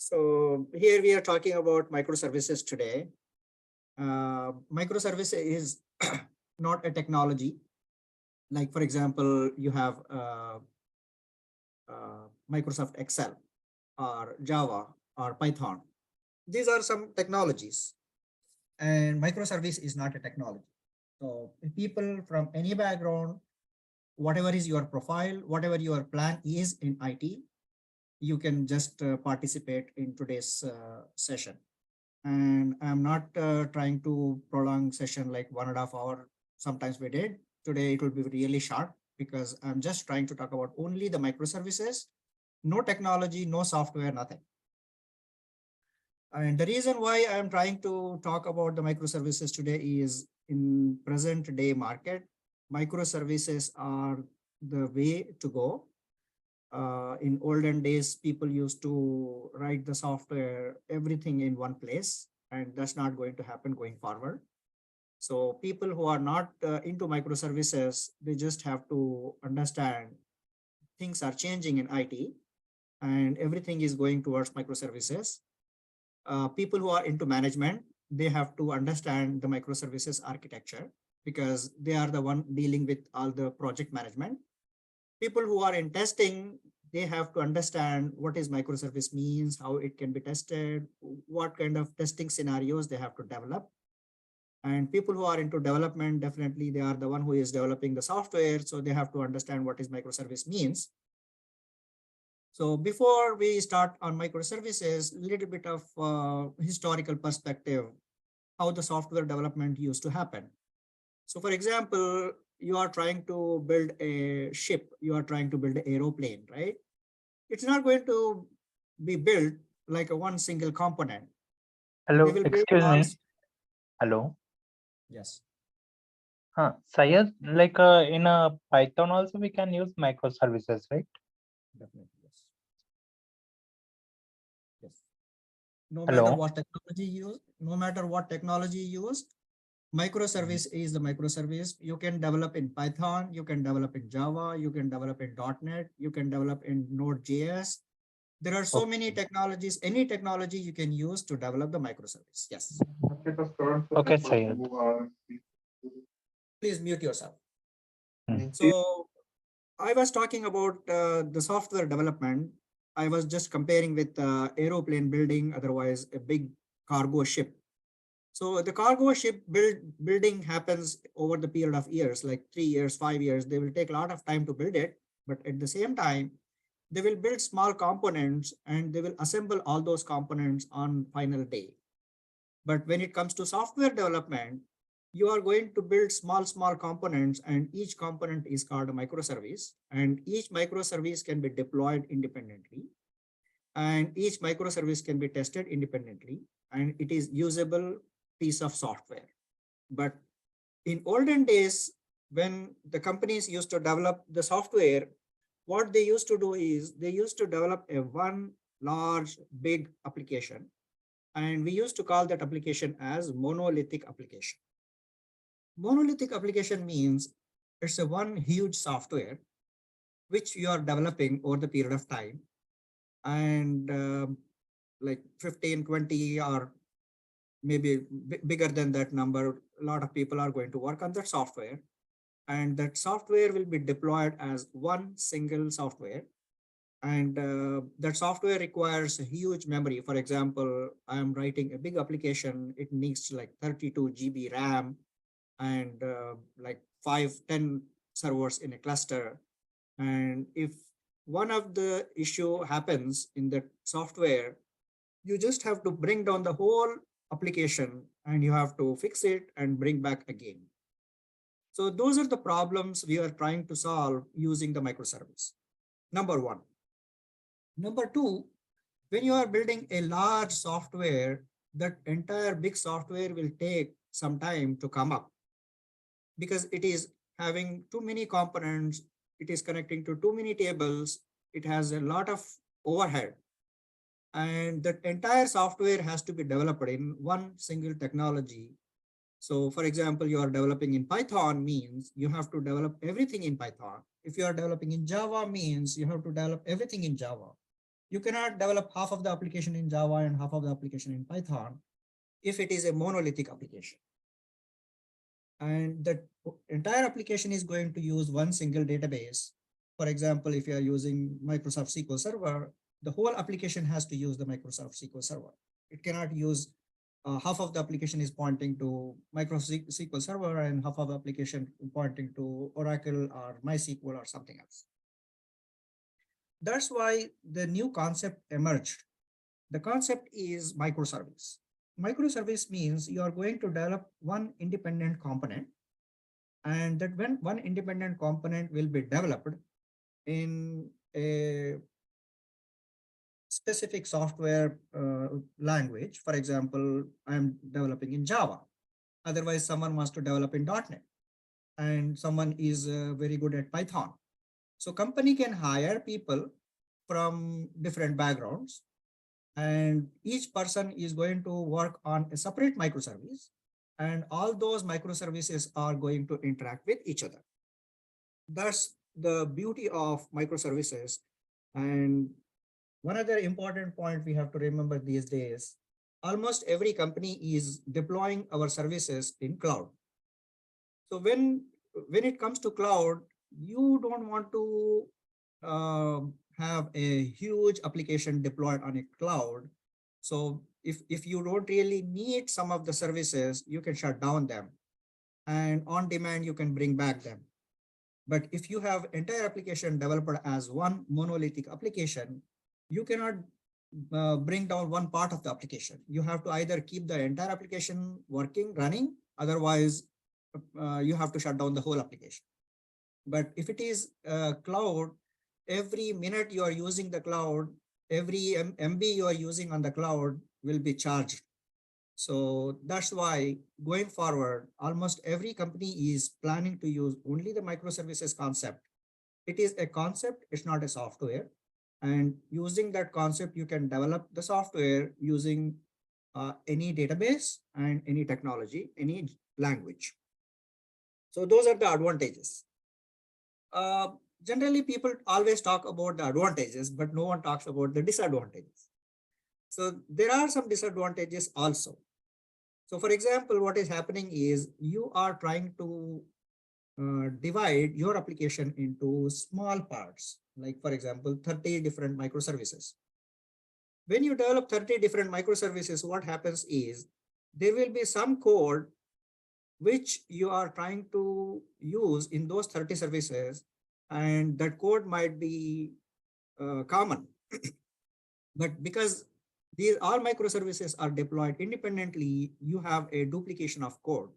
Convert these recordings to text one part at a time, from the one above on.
So here we are talking about microservices today. Microservice is not a technology. Like for example, you have Microsoft Excel or Java or Python. These are some technologies, and microservice is not a technology. So people from any background, whatever is your profile, whatever your plan is in IT, you can just participate in today's session. And I'm not trying to prolong session like 1.5 hours. Sometimes we did. Today it will be really short because I'm just trying to talk about only the microservices, no technology, no software, nothing. And the reason why I'm trying to talk about the microservices today is in present day market, microservices are the way to go. In olden days, people used to write the software, everything in one place, and that's not going to happen going forward. So people who are not into microservices, they just have to understand things are changing in IT and everything is going towards microservices. People who are into management, they have to understand the microservices architecture because they are the one dealing with all the project management. People who are in testing, they have to understand what is microservice means, how it can be tested, what kind of testing scenarios they have to develop. And people who are into development, definitely they are the one who is developing the software. So they have to understand what is microservice means. So before we start on microservices, a little bit of historical perspective, how the software development used to happen. So for example, you are trying to build a ship, you are trying to build an aeroplane, right? It's not going to be built like a one single component. They Hello, will build excuse all. me. Hello. Yes. Syed, like in a Python also we can use microservices, right? Definitely, yes. Yes. No matter Hello. what technology you use, no matter what technology you use, microservice is the microservice. You can develop in Python, you can develop in Java, you can develop in .NET, you can develop in Node.js. There are so many technologies, any technology you can use to develop the microservice. Yes. Okay, Syed. Please mute yourself. Hmm. So I was talking about the software development. I was just comparing with aeroplane building, otherwise a big cargo ship. So the cargo ship building happens over the period of years, like 3 years, 5 years. They will take a lot of time to build it, but at the same time, they will build small components and they will assemble all those components on final day. But when it comes to software development, you are going to build small components, and each component is called a microservice, and each microservice can be deployed independently, and each microservice can be tested independently, and it is usable piece of software. But in olden days, when the companies used to develop the software, what they used to do is they used to develop a one large big application, and we used to call that application as monolithic application. Monolithic application means it's a one huge software which you are developing over the period of time, and like 15, 20, or maybe bigger than that number, a lot of people are going to work on that software, and that software will be deployed as one single software. And that software requires a huge memory. For example, I am writing a big application, it needs like 32 GB RAM and like 5-10 servers in a cluster. And if one of the issue happens in the software, you just have to bring down the whole application and you have to fix it and bring back again. So those are the problems we are trying to solve using the microservice. Number one. Number two, when you are building a large software, that entire big software will take some time to come up because it is having too many components, it is connecting to too many tables, it has a lot of overhead. And that entire software has to be developed in one single technology. So for example, you are developing in Python means you have to develop everything in Python. If you are developing in Java means you have to develop everything in Java. You cannot develop half of the application in Java and half of the application in Python if it is a monolithic application. And the entire application is going to use one single database. For example, if you are using Microsoft SQL Server, the whole application has to use the Microsoft SQL Server. It cannot use half of the application is pointing to Microsoft SQL Server and half of the application pointing to Oracle or MySQL or something else. That's why the new concept emerged. The concept is microservice. Microservice means you are going to develop one independent component, and that when one independent component will be developed in a specific software language. For example, I'm developing in Java. Otherwise, someone wants to develop in .NET, and someone is very good at Python. So company can hire people from different backgrounds, and each person is going to work on a separate microservice, and all those microservices are going to interact with each other. That's the beauty of microservices. And one other important point we have to remember these days, almost every company is deploying our services in cloud. So when it comes to cloud, you don't want to have a huge application deployed on a cloud. So if you don't really need some of the services, you can shut down them, and on demand, you can bring back them. But if you have entire application developed as one monolithic application, you cannot bring down one part of the application. You have to either keep the entire application working, running, otherwise you have to shut down the whole application. But if it is cloud, every minute you are using the cloud, every MB you are using on the cloud will be charged. So that's why going forward, almost every company is planning to use only the microservices concept. It is a concept, it's not a software. And using that concept, you can develop the software using any database and any technology, any language. So those are the advantages. Generally, people always talk about the advantages, but no one talks about the disadvantages. So there are some disadvantages also. So for example, what is happening is you are trying to divide your application into small parts, like for example, 30 different microservices. When you develop 30 different microservices, what happens is there will be some code which you are trying to use in those 30 services, and that code might be common. But because these all microservices are deployed independently, you have a duplication of code.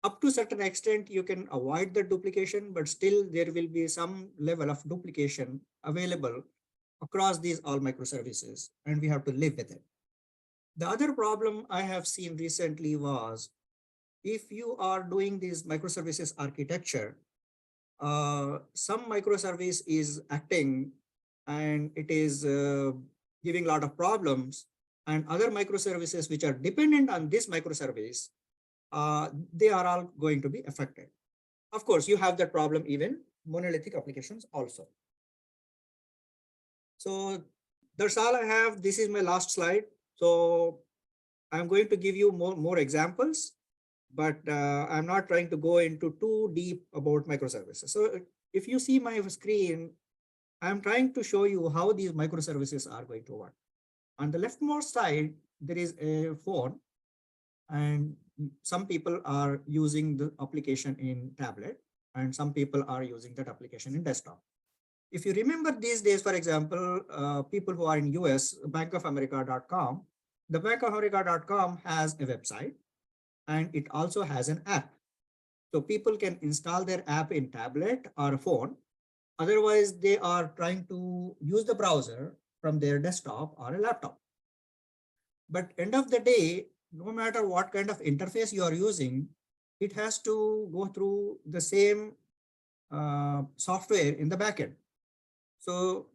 Up to a certain extent, you can avoid the duplication, but still there will be some level of duplication available across these all microservices, and we have to live with it. The other problem I have seen recently was if you are doing this microservices architecture, some microservice is acting and it is giving a lot of problems, and other microservices which are dependent on this microservice, they are all going to be affected. Of course, you have that problem even monolithic applications also. So that's all I have. This is my last slide. So I'm going to give you more examples, but I'm not trying to go into too deep about microservices. So if you see my screen, I'm trying to show you how these microservices are going to work. On the leftmost side, there is a phone, and some people are using the application in tablet, and some people are using that application in desktop. If you remember these days, for example, people who are in US, bankofamerica.com, the bankofamerica.com has a website, and it also has an app. So people can install their app in tablet or phone. Otherwise, they are trying to use the browser from their desktop or a laptop. But end of the day, no matter what kind of interface you are using, it has to go through the same software in the backend. So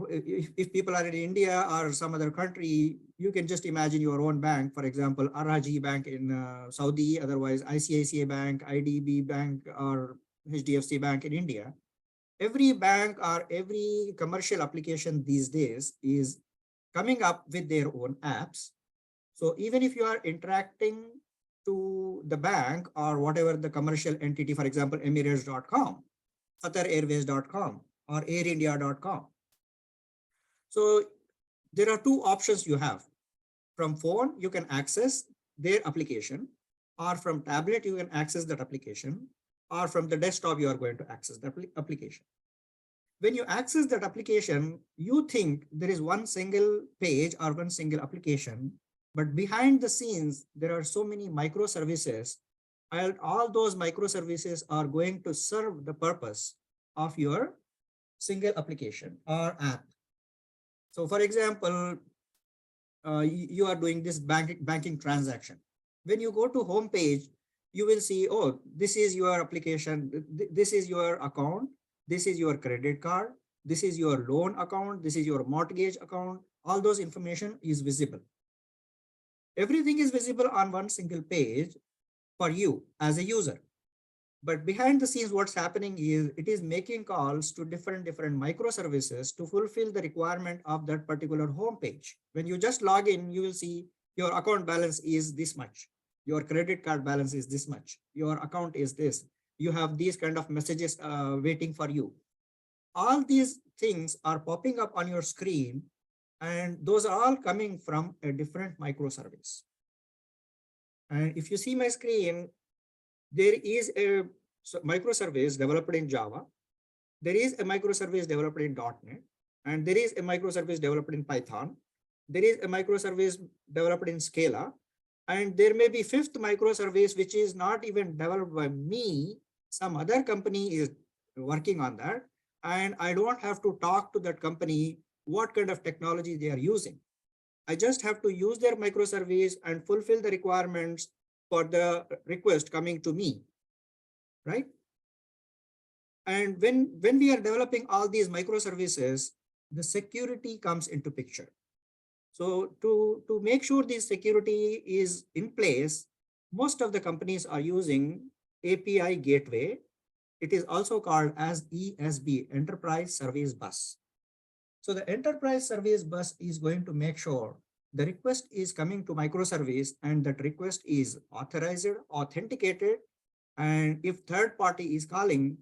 if people are in India or some other country, you can just imagine your own bank, for example, Araji Bank in Saudi, otherwise ICICI Bank, IDB Bank, or HDFC Bank in India. Every bank or every commercial application these days is coming up with their own apps. So even if you are interacting to the bank or whatever the commercial entity, for example, Emirates.com, QatarAirways.com, or AirIndia.com. So there are two options you have. From phone, you can access their application, or from tablet, you can access that application, or from the desktop, you are going to access the application. When you access that application, you think there is one single page or one single application, but behind the scenes, there are so many microservices, and all those microservices are going to serve the purpose of your single application or app. So for example, you are doing this banking transaction. When you go to home page, you will see, oh, this is your application, this is your account, this is your credit card, this is your loan account, this is your mortgage account. All those information is visible. Everything is visible on one single page for you as a user. But behind the scenes, what's happening is it is making calls to different microservices to fulfill the requirement of that particular home page. When you just log in, you will see your account balance is this much. Your credit card balance is this much. Your account is this. You have these kind of messages waiting for you. All these things are popping up on your screen, and those are all coming from a different microservice. And if you see my screen, there is a microservice developed in Java. There is a microservice developed in .NET, and there is a microservice developed in Python. There is a microservice developed in Scala, and there may be fifth microservice, which is not even developed by me. Some other company is working on that, and I don't have to talk to that company what kind of technology they are using. I just have to use their microservice and fulfill the requirements for the request coming to me, right? And when we are developing all these microservices, the security comes into picture. So to make sure this security is in place, most of the companies are using API gateway. It is also called as ESB, Enterprise Service Bus. So the Enterprise Service Bus is going to make sure the request is coming to microservice and that request is authorized, authenticated. And if third party is calling,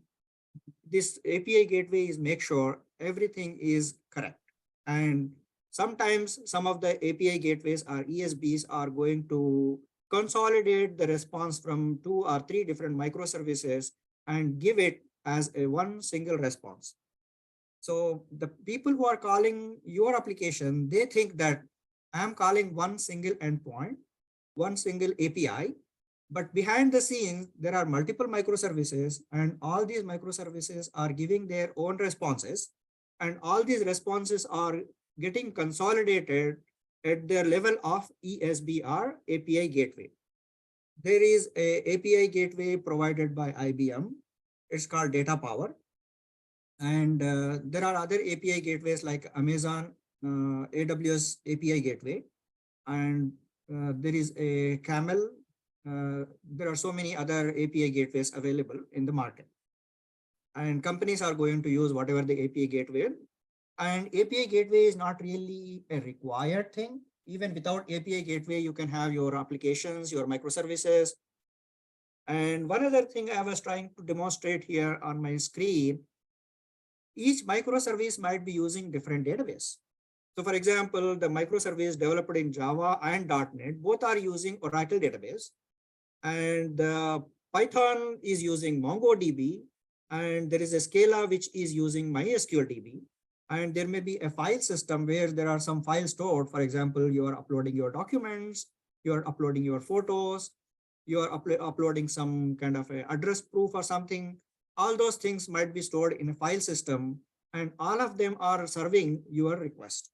this API gateway is make sure everything is correct. And sometimes some of the API gateways or ESBs are going to consolidate the response from 2 or 3 different microservices and give it as a one single response. So the people who are calling your application, they think that I'm calling one single endpoint, one single API, but behind the scenes, there are multiple microservices, and all these microservices are giving their own responses, and all these responses are getting consolidated at the level of ESBR API gateway. There is a API gateway provided by IBM. It's called Data Power. And there are other API gateways like Amazon AWS API gateway. And there is a Camel. There are so many other API gateways available in the market. And companies are going to use whatever the API gateway. And API gateway is not really a required thing. Even without API gateway, you can have your applications, your microservices. And one other thing I was trying to demonstrate here on my screen, each microservice might be using different database. So for example, the microservice developed in Java and .NET, both are using Oracle database. And Python is using MongoDB. And there is a Scala which is using MySQLDB. And there may be a file system where there are some files stored. For example, you are uploading your documents, you are uploading your photos, you are uploading some kind of a address proof or something. All those things might be stored in a file system, and all of them are serving your request.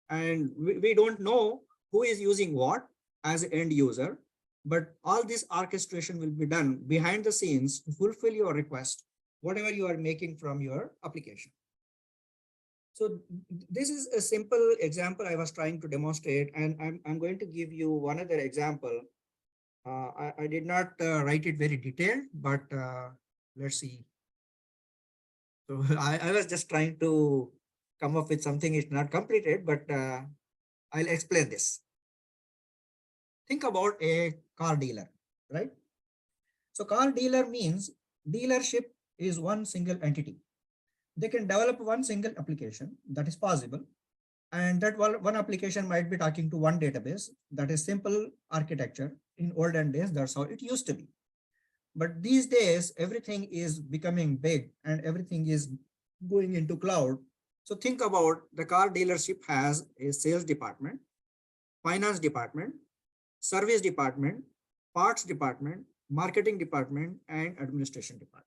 And we don't know who is using what as an end user, but all this orchestration will be done behind the scenes to fulfill your request, whatever you are making from your application. So this is a simple example I was trying to demonstrate, and I'm going to give you one other example. I did not write it very detailed, but let's see. So I was just trying to come up with something. It's not completed, but I'll explain this. Think about a car dealer, right? So car dealer means dealership is one single entity. They can develop one single application, that is possible. And that one application might be talking to one database. That is simple architecture. In olden days, that's how it used to be. But these days, everything is becoming big and everything is going into cloud. So think about the car dealership has a sales department, finance department, service department, parts department, marketing department, and administration department.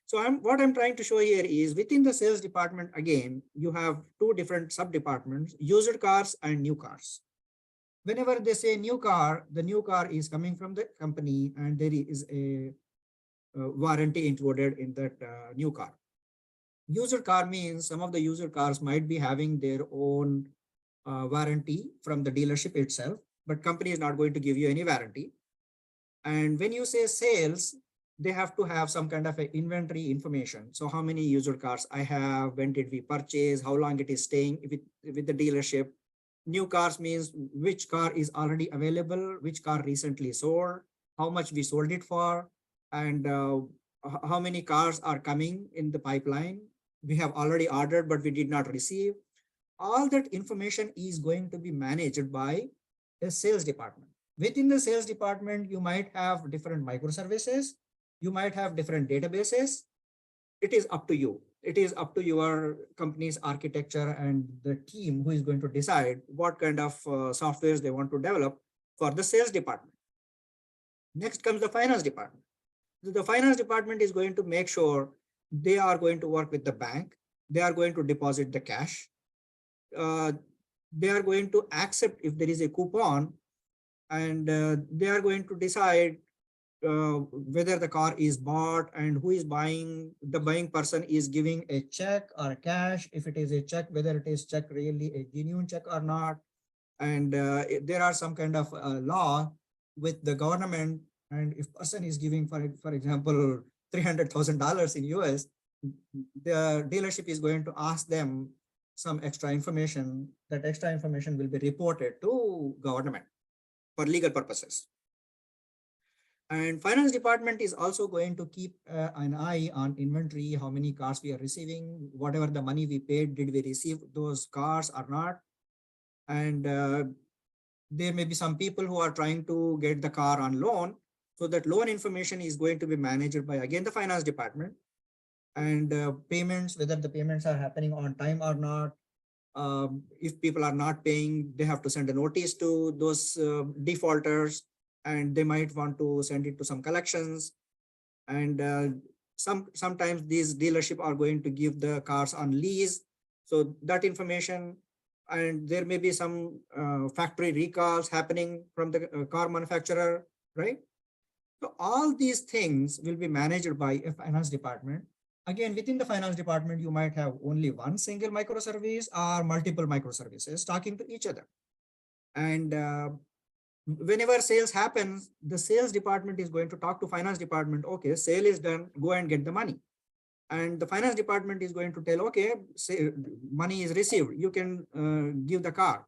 So what I'm trying to show here is within the sales department, again, you have two different sub departments, used cars and new cars. Whenever they say new car, the new car is coming from the company and there is a warranty included in that new car. User car means some of the user cars might be having their own warranty from the dealership itself, but company is not going to give you any warranty. And when you say sales, they have to have some kind of a inventory information. So how many user cars I have, when did we purchase, how long it is staying with the dealership. New cars means which car is already available, which car recently sold, how much we sold it for, and how many cars are coming in the pipeline. We have already ordered, but we did not receive. All that information is going to be managed by a sales department. Within the sales department, you might have different microservices. You might have different databases. It is up to you. It is up to your company's architecture and the team who is going to decide what kind of softwares they want to develop for the sales department. Next comes the finance department. The finance department is going to make sure they are going to work with the bank. They are going to deposit the cash. They are going to accept if there is a coupon, and they are going to decide whether the car is bought and who is buying. The buying person is giving a check or cash. If it is a check, whether it is check really a genuine check or not. And there are some kind of law with the government. And if person is giving, for example, $300,000 in US, the dealership is going to ask them some extra information. That extra information will be reported to government for legal purposes. And finance department is also going to keep an eye on inventory, how many cars we are receiving, whatever the money we paid, did we receive those cars or not? And there may be some people who are trying to get the car on loan. So that loan information is going to be managed by, again, the finance department. And payments, whether the payments are happening on time or not. If people are not paying, they have to send a notice to those defaulters, and they might want to send it to some collections. And sometimes these dealership are going to give the cars on lease. So that information, and there may be some factory recalls happening from the car manufacturer, right? So all these things will be managed by a finance department. Again, within the finance department, you might have only one single microservice or multiple microservices talking to each other. And whenever sales happens, the sales department is going to talk to finance department. Okay, sale is done, go and get the money. And the finance department is going to tell, okay, say money is received, you can give the car.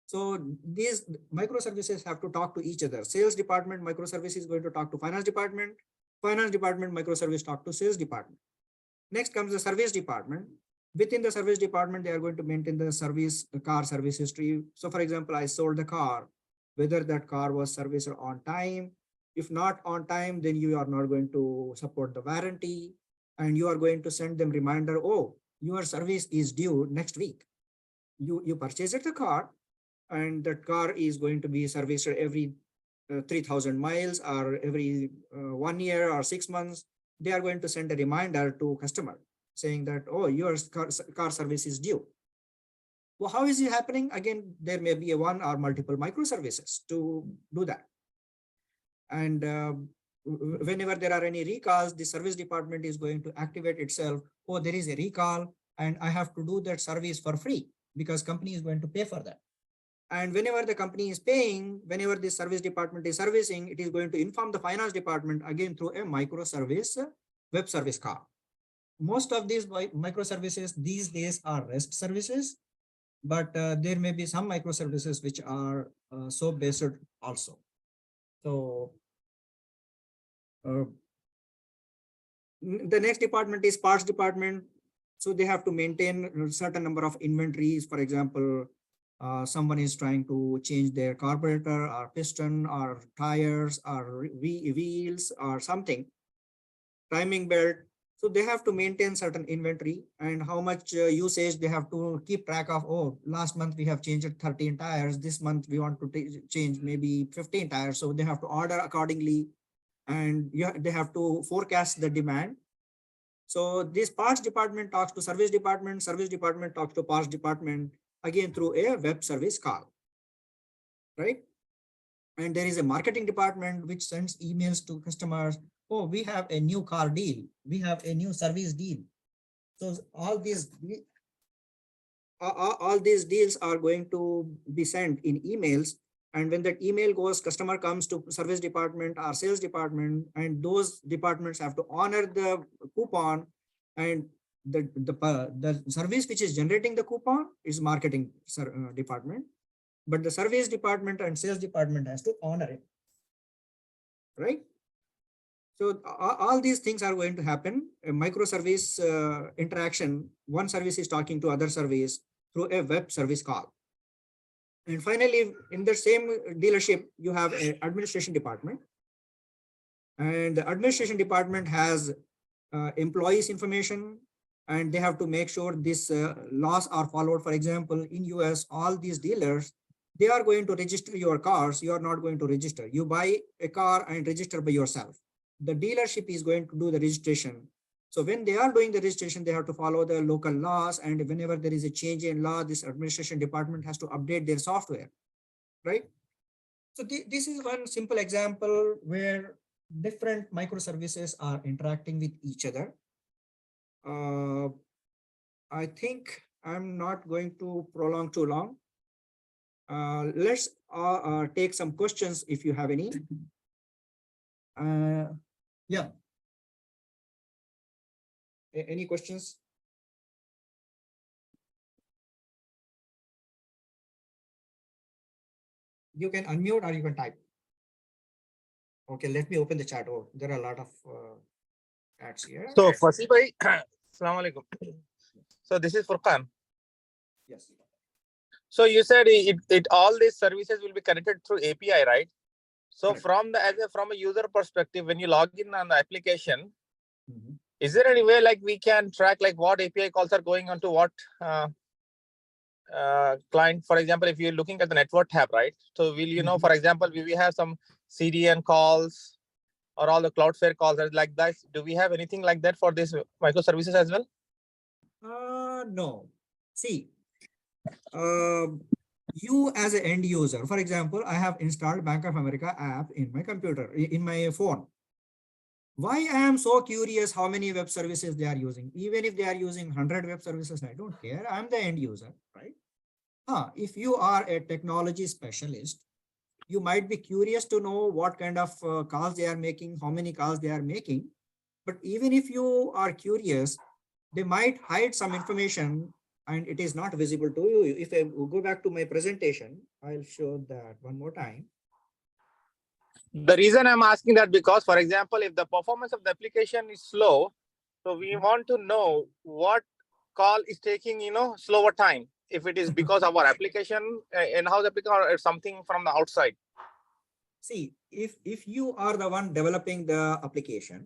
So these microservices have to talk to each other. Sales department microservice is going to talk to finance department microservice talk to sales department. Next comes the service department. Within the service department, they are going to maintain the car service history. So for example, I sold the car, whether that car was serviced on time. If not on time, then you are not going to support the warranty, and you are going to send them reminder, oh, your service is due next week. You purchased the car, and that car is going to be serviced every 3,000 miles or every 1 year or 6 months. They are going to send a reminder to customer saying that, oh, your car service is due. Well, how is it happening? Again, there may be a one or multiple microservices to do that. And whenever there are any recalls, the service department is going to activate itself. Oh, there is a recall and I have to do that service for free because company is going to pay for that. And whenever the company is paying, whenever the service department is servicing, it is going to inform the finance department again through a microservice web service call. most of these microservices these days are REST services, but there may be some microservices which are SOAP based also. So the next department is parts department. So they have to maintain a certain number of inventories. For example, someone is trying to change their carburetor or piston or tires or wheels or something, timing belt. So they have to maintain certain inventory and how much usage they have to keep track of. Oh, last month we have changed 13 tires. This month we want to change maybe 15 tires. So they have to order accordingly, and they have to forecast the demand. So this parts department talks to service department talks to parts department, again through a web service call, right? And there is a marketing department which sends emails to customers. Oh, we have a new car deal. We have a new service deal. So all these deals are going to be sent in emails. And when that email goes, customer comes to service department or sales department, and those departments have to honor the coupon. And the service which is generating the coupon is marketing department, but the service department and sales department has to honor it, right? So all these things are going to happen. A microservice interaction, one service is talking to other service through a web service call. And finally, in the same dealership, you have an administration department. And the administration department has employees information, and they have to make sure these laws are followed. For example, in US, all these dealers, they are going to register your cars. You are not going to register. You buy a car and register by yourself. The dealership is going to do the registration. So when they are doing the registration, they have to follow the local laws. And whenever there is a change in law, this administration department has to update their software, right? So this is one simple example where different microservices are interacting with each other. I think I'm not going to prolong too long. Let's take some questions if you have any. Yeah. Any questions? You can unmute or you can type. Okay, let me open the chat. Oh, there are a lot of chats here. So, Fasi bhai, Assalamu alaikum. So this is Furqan. Yes. So you said it all these services will be connected through API, right? So Correct. from a user perspective, when you log in on the application, is there any way like we can track like what API calls are going on to what client? For example, if you're looking at the network tab, right? So will you know, for example, we have some CDN calls or all the Cloudflare calls like that? Do we have anything like that for these microservices as well? No. See, you as an end user, for example, I have installed Bank of America app in my computer, in my phone. Why I am so curious how many web services they are using. Even if they are using 100 web services, I don't care. I'm the end user, right? If you are a technology specialist, you might be curious to know what kind of calls they are making, how many calls they are making. But even if you are curious, they might hide some information and it is not visible to you. If I go back to my presentation, I'll show that one more time. The reason I'm asking that because, for example, if the performance of the application is slow, so we want to know what call is taking, slower time. If it is because of our application, in-house application or something from the outside. See, if you are the one developing the application,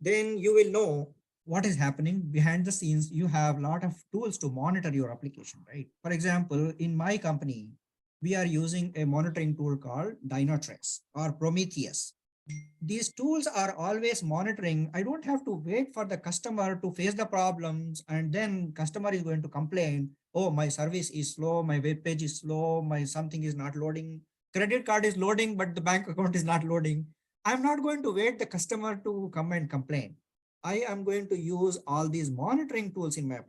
then you will know what is happening behind the scenes. You have a lot of tools to monitor your application, right? For example, in my company, we are using a monitoring tool called Dynatrace or Prometheus. These tools are always monitoring. I don't have to wait for the customer to face the problems and then customer is going to complain, oh, my service is slow, my web page is slow, my something is not loading, credit card is loading, but the bank account is not loading. I'm not going to wait the customer to come and complain. I am going to use all these monitoring tools in my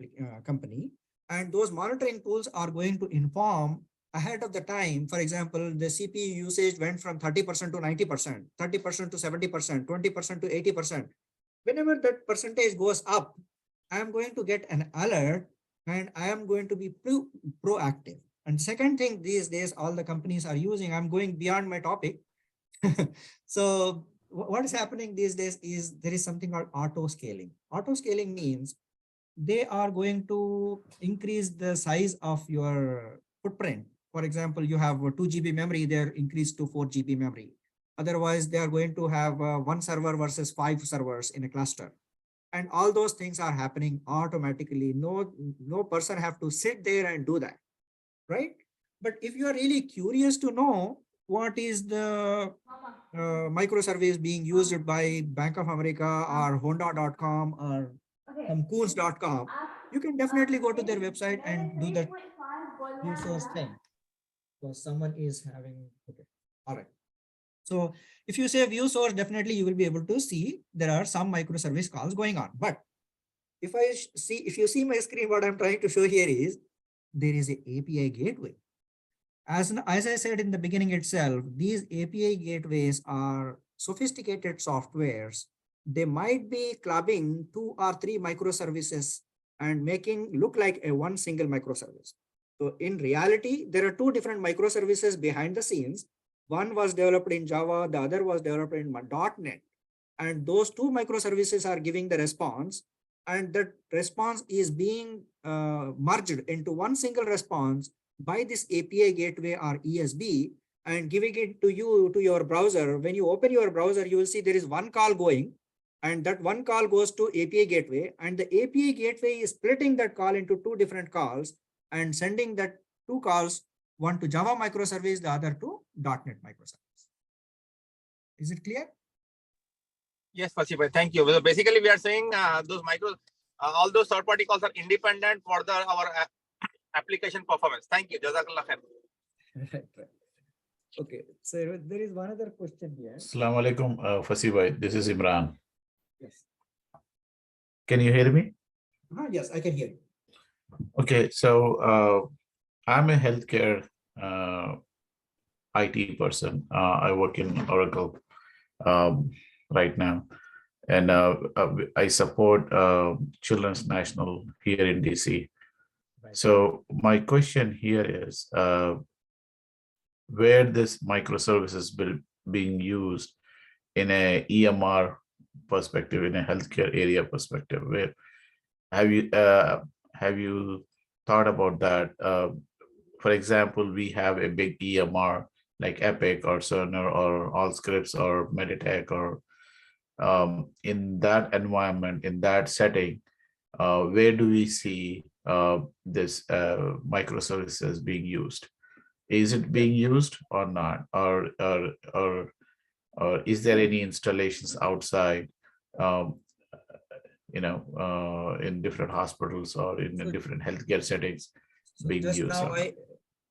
company, and those monitoring tools are going to inform ahead of the time. For example, the CPU usage went from 30% to 90%, 30% to 70%, 20% to 80%. whenever that percentage goes up, I am going to get an alert and I am going to be proactive. And second thing, these days, all the companies are using, I'm going beyond my topic. So what is happening these days is there is something called auto scaling. Auto scaling means they are going to increase the size of your footprint. For example, you have a 2 GB memory, they're increased to 4 GB memory. Otherwise, they are going to have one server versus 5 servers in a cluster. And all those things are happening automatically. No person have to sit there and do that, right? But if you are really curious to know what is the microservice being used by Bank of America or Honda.com or Coons.com, you can definitely go to their website and do that view source thing. Because someone is having, okay, all right. So if you say view source, definitely you will be able to see there are some microservice calls going on. But if you see my screen, what I'm trying to show here is there is a API gateway. As I said in the beginning itself, these API gateways are sophisticated softwares. They might be clubbing 2 or 3 microservices and making look like a one single microservice. So in reality, there are 2 different microservices behind the scenes. One was developed in Java, the other was developed in .NET. And those 2 microservices are giving the response, and that response is being merged into one single response by this API gateway or ESB and giving it to you, to your browser. When you open your browser, you will see there is one call going, and that one call goes to API gateway, and the API gateway is splitting that call into 2 different calls and sending that 2 calls, one to Java microservice, the other to .NET microservice. Is it clear? Yes, Fasiuddin, thank you. So basically, we are saying all those third-party calls are independent for our application performance. Thank you. Jazakallah khair. Right. Okay, so there is one other question here. Assalamu alaikum, Fasiuddin. This is Imran. Yes. Can you hear me? Yes, I can hear you. Okay, so I'm a healthcare IT person. I work in Oracle right now, and I support Children's National here in DC. Right. So my question here is where this microservices being used in a EMR perspective, in a healthcare area perspective. Where have you thought about that? For example, we have a big EMR like Epic or Cerner or Allscripts or Meditech, or in that environment, in that setting, where do we see this microservices being used? Is it being used or not? Or is there any installations outside, in different hospitals or in different healthcare settings being used?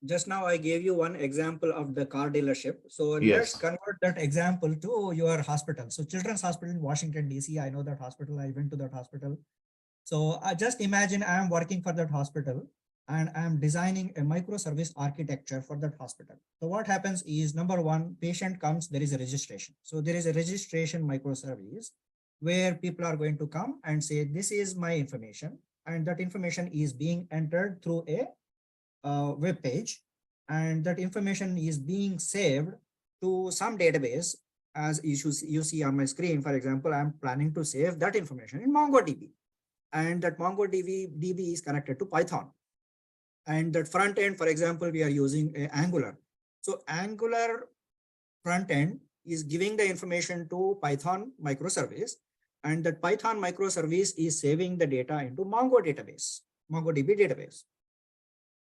Just now I gave you one example of the car dealership. So Yes. let's convert that example to your hospital. So Children's Hospital in Washington, DC, I know that hospital. I went to that hospital. So I just imagine I am working for that hospital and I am designing a microservice architecture for that hospital. So what happens is, number one, patient comes, there is a registration. So there is a registration microservice where people are going to come and say, this is my information. And that information is being entered through a web page, and that information is being saved to some database. As you see on my screen, for example, I'm planning to save that information in MongoDB, and that MongoDB is connected to Python. And that front end, for example, we are using Angular. So Angular front end is giving the information to Python microservice, and that Python microservice is saving the data into MongoDB database.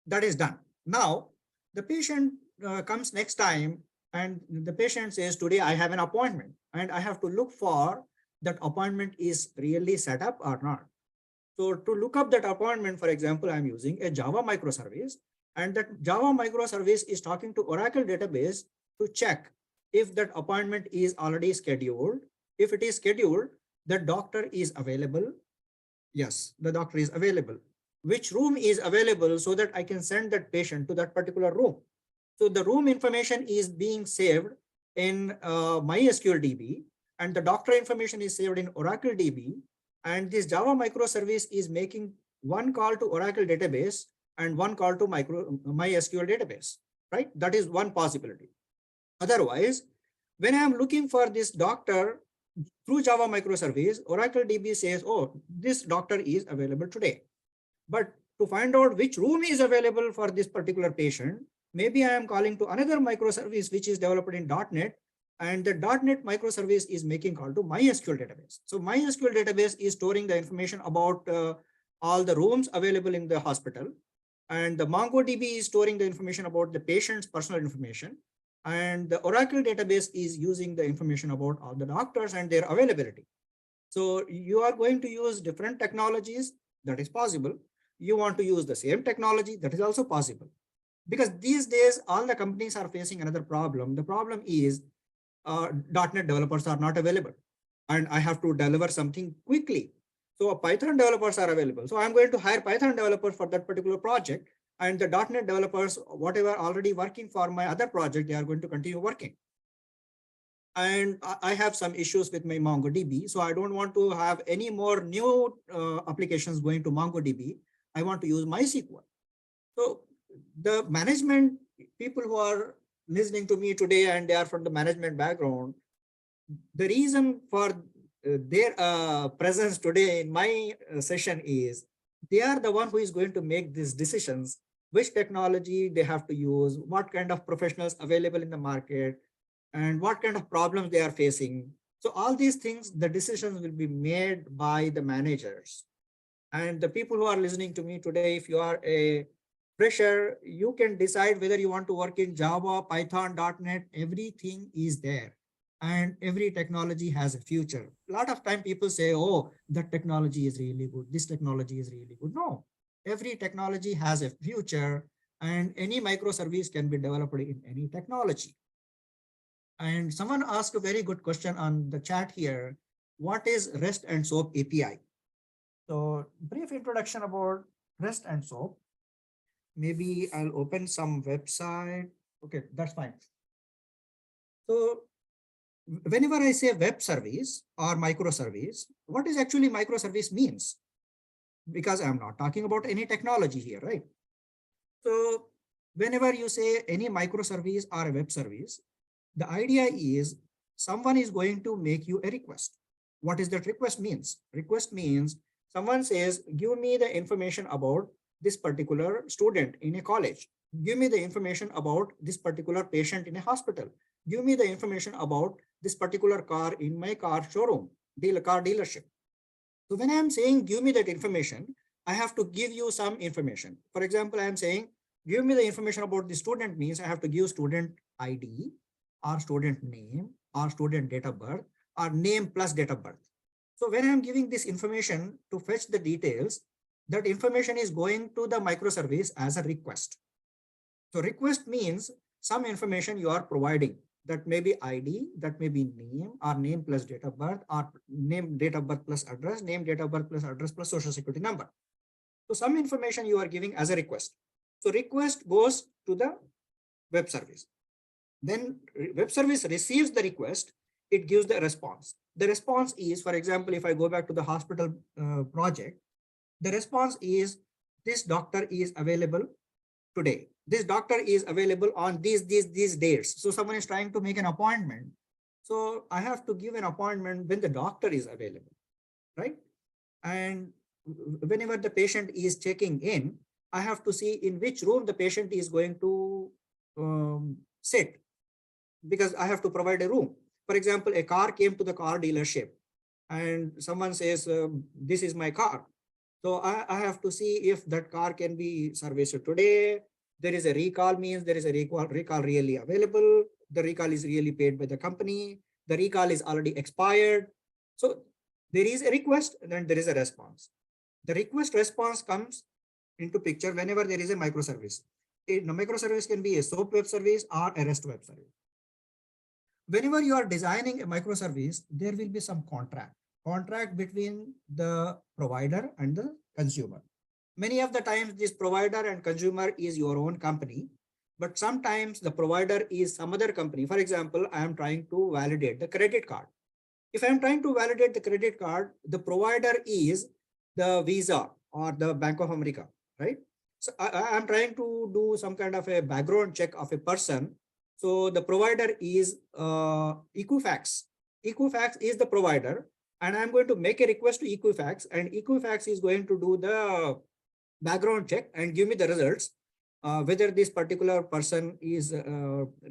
That is done. Now, the patient comes next time and the patient says, today I have an appointment and I have to look for that appointment is really set up or not. So to look up that appointment, for example, I'm using a Java microservice, and that Java microservice is talking to Oracle database to check if that appointment is already scheduled. If it is scheduled, the doctor is available. Yes, the doctor is available. Which room is available, so that I can send that patient to that particular room. So the room information is being saved in MySQL DB, and the doctor information is saved in Oracle DB, and this Java microservice is making one call to Oracle database and one call to MySQL database, right? That is one possibility. Otherwise, when I am looking for this doctor through Java microservice, Oracle DB says, oh, this doctor is available today. But to find out which room is available for this particular patient, maybe I am calling to another microservice which is developed in .NET, and the .NET microservice is making call to MySQL database. So MySQL database is storing the information about all the rooms available in the hospital, and the MongoDB is storing the information about the patient's personal information, and the Oracle database is using the information about all the doctors and their availability. So you are going to use different technologies, that is possible. You want to use the same technology, that is also possible. Because these days, all the companies are facing another problem. The problem is .NET developers are not available, and I have to deliver something quickly. So Python developers are available. So I'm going to hire Python developers for that particular project, and the .NET developers, whatever already working for my other project, they are going to continue working. And I have some issues with my MongoDB. So I don't want to have any more new applications going to MongoDB. I want to use MySQL. So the management people who are listening to me today, and they are from the management background, the reason for their presence today in my session is they are the one who is going to make these decisions, which technology they have to use, what kind of professionals available in the market, and what kind of problems they are facing. So all these things, the decisions will be made by the managers. And the people who are listening to me today, if you are a fresher, you can decide whether you want to work in Java, Python, .NET, everything is there. And every technology has a future. A lot of time people say, oh, that technology is really good, this technology is really good. No, every technology has a future, and any microservice can be developed in any technology. And someone asked a very good question on the chat here. What is REST and SOAP API? So brief introduction about REST and SOAP. Maybe I'll open some website. Okay, that's fine. So whenever I say web service or microservice, what is actually microservice means? Because I'm not talking about any technology here, right? So whenever you say any microservice or a web service, the idea is someone is going to make you a request. What is that request means? Request means someone says, give me the information about this particular student in a college. Give me the information about this particular patient in a hospital. Give me the information about this particular car in my car showroom, car dealership. So when I am saying, give me that information, I have to give you some information. For example, I am saying, give me the information about the student means I have to give student ID, or student name, or student date of birth, or name plus date of birth. So when I'm giving this information to fetch the details, that information is going to the microservice as a request. So request means some information you are providing. That may be ID, that may be name, or name plus date of birth, or name, date of birth plus address, name, date of birth plus address plus social security number. So some information you are giving as a request. So request goes to the web service. Then web service receives the request, it gives the response. The response is, for example, if I go back to the hospital project, the response is this doctor is available today. This doctor is available on these dates. So someone is trying to make an appointment. So I have to give an appointment when the doctor is available, right? And whenever the patient is checking in, I have to see in which room the patient is going to sit, because I have to provide a room. For example, a car came to the car dealership and someone says, this is my car. So I have to see if that car can be serviced today. There is a recall, means there is a recall really available. The recall is really paid by the company. The recall is already expired. So there is a request and then there is a response. The request response comes into picture whenever there is a microservice. A microservice can be a SOAP web service or a REST web service. Whenever you are designing a microservice, there will be some contract between the provider and the consumer. Many of the times this provider and consumer is your own company, but sometimes the provider is some other company. For example, I am trying to validate the credit card. If I'm trying to validate the credit card, the provider is the Visa or the Bank of America, right? So I'm trying to do some kind of a background check of a person. So the provider is Equifax. Equifax is the provider, and I'm going to make a request to Equifax, and Equifax is going to do the background check and give me the results, whether this particular person is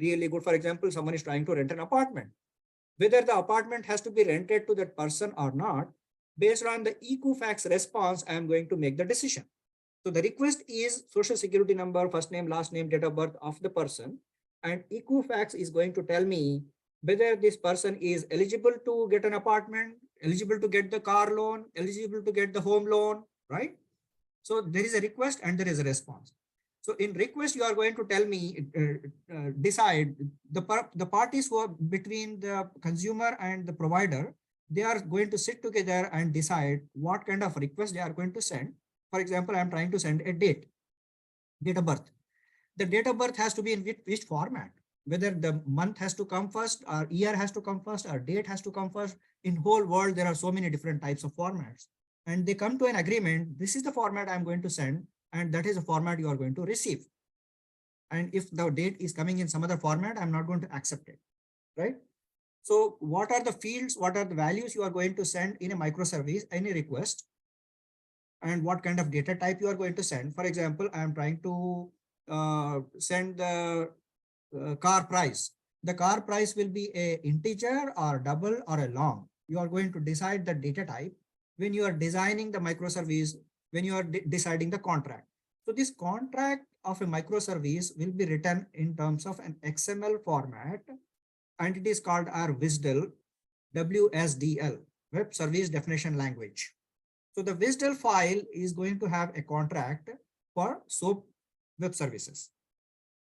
really good. For example, someone is trying to rent an apartment, whether the apartment has to be rented to that person or not. Based on the Equifax response, I am going to make the decision. So the request is social security number, first name, last name, date of birth of the person. And Equifax is going to tell me whether this person is eligible to get an apartment, eligible to get the car loan, eligible to get the home loan, right? So there is a request and there is a response. So in request, you are going to tell me, decide the parties who are between the consumer and the provider, they are going to sit together and decide what kind of request they are going to send. For example, I'm trying to send a date of birth. The date of birth has to be in which format, whether the month has to come first or year has to come first or date has to come first. In whole world, there are so many different types of formats, and they come to an agreement. This is the format I'm going to send, and that is the format you are going to receive. And if the date is coming in some other format, I'm not going to accept it, right? So what are the fields, what are the values you are going to send in a microservice, any request, and what kind of data type you are going to send. For example, I am trying to send the car price. The car price will be a integer or double or a long. You are going to decide the data type when you are designing the microservice, when you are deciding the contract. So this contract of a microservice will be written in terms of an XML format, and it is called our WSDL, WSDL, Web Service Definition Language. So the WSDL file is going to have a contract for SOAP web services.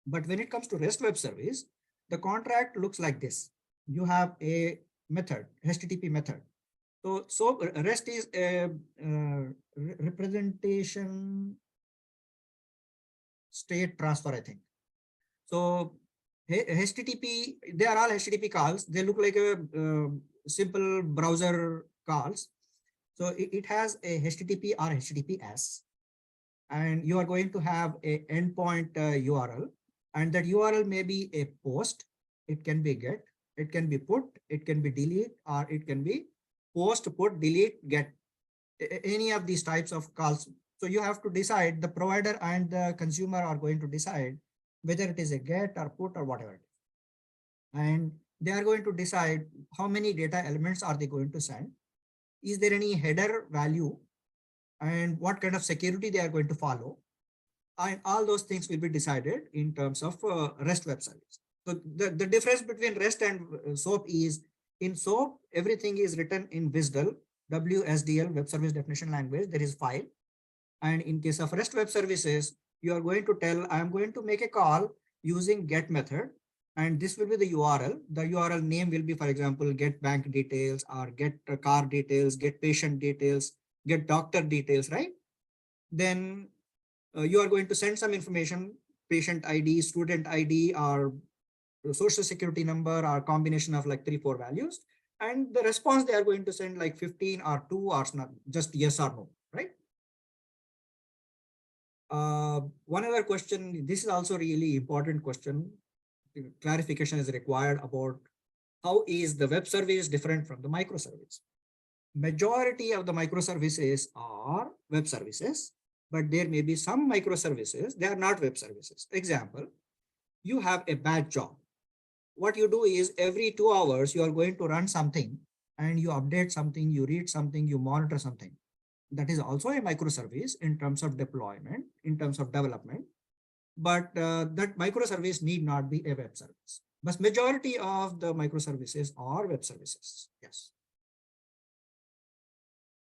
But when it comes to REST web service, the contract looks like this. You have a method, HTTP method. So REST is a representation state transfer, I think. So HTTP, they are all HTTP calls. They look like a simple browser calls. So it has a HTTP or HTTPS, and you are going to have a endpoint URL, and that URL may be a post. It can be get, it can be put, it can be delete, or it can be post, put, delete, get, any of these types of calls. So you have to decide, the provider and the consumer are going to decide whether it is a get or put or whatever. And they are going to decide how many data elements are they going to send. Is there any header value, and what kind of security they are going to follow, and all those things will be decided in terms of REST web service. So the difference between REST and SOAP is, in SOAP, everything is written in WSDL, WSDL, Web Service Definition Language. There is file. And in case of REST web services, you are going to tell, I am going to make a call using get method, and this will be the URL. The URL name will be, for example, get bank details, or get car details, get patient details, get doctor details, right? Then you are going to send some information, patient ID, student ID, or social security number, or combination of like 3-4 values. And the response they are going to send like 15 or 2 or not, just yes or no, right? One other question, this is also really important question. Clarification is required about how is the web service different from the microservice. Majority of the microservices are web services, but there may be some microservices, they are not web services. Example, you have a bad job. What you do is every 2 hours, you are going to run something, and you update something, you read something, you monitor something. That is also a microservice in terms of deployment, in terms of development. But that microservice need not be a web service. But majority of the microservices are web services. Yes.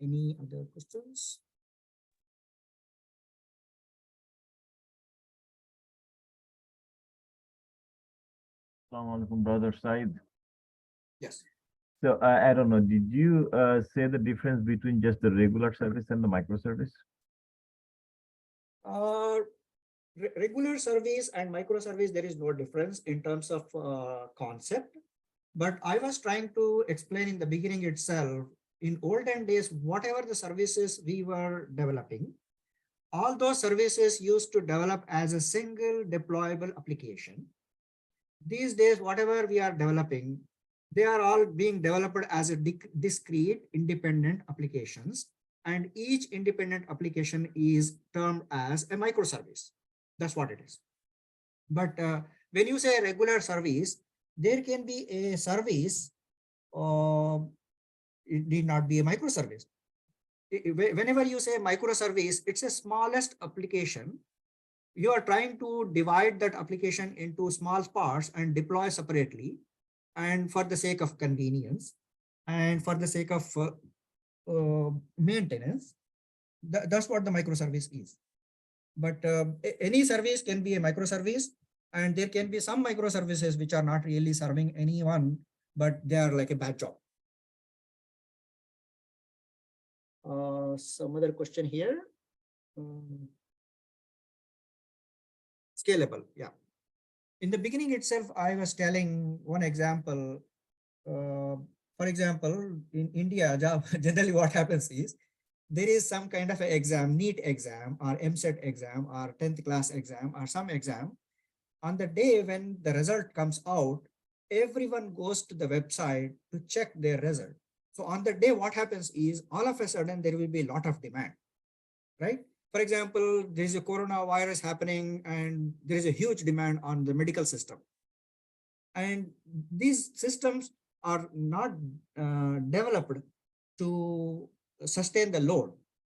Any other questions? Assalamu alaikum, brother Syed. Yes. So I don't know, did you say the difference between just the regular service and the microservice? Regular service and microservice, there is no difference in terms of concept. But I was trying to explain in the beginning itself, in olden days, whatever the services we were developing, all those services used to develop as a single deployable application. These days, whatever we are developing, they are all being developed as a discrete independent applications. And each independent application is termed as a microservice. That's what it is. But when you say regular service, there can be a service, it need not be a microservice. Whenever you say microservice, it's a smallest application. You are trying to divide that application into small parts and deploy separately, and for the sake of convenience and for the sake of maintenance. That's what the microservice is. But any service can be a microservice, and there can be some microservices which are not really serving anyone, but they are like a bad job. Some other question here. Scalable, yeah. In the beginning itself, I was telling one example. For example, in India, generally what happens is there is some kind of an exam, NEET exam or MSET exam or 10th class exam or some exam. On the day when the result comes out, everyone goes to the website to check their result. So on the day, what happens is all of a sudden there will be a lot of demand, right? For example, there is a coronavirus happening and there is a huge demand on the medical system. And these systems are not developed to sustain the load.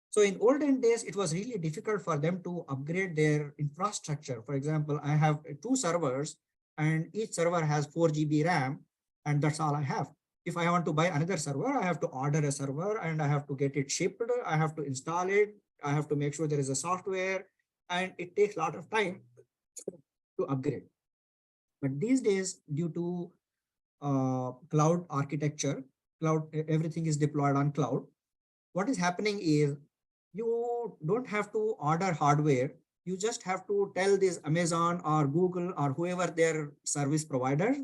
So in olden days, it was really difficult for them to upgrade their infrastructure. For example, I have 2 servers and each server has 4 GB RAM, and that's all I have. If I want to buy another server, I have to order a server and I have to get it shipped. I have to install it. I have to make sure there is a software, and it takes a lot of time to upgrade. But these days, due to cloud architecture, everything is deployed on cloud. What is happening is you don't have to order hardware. You just have to tell this Amazon or Google or whoever their service provider,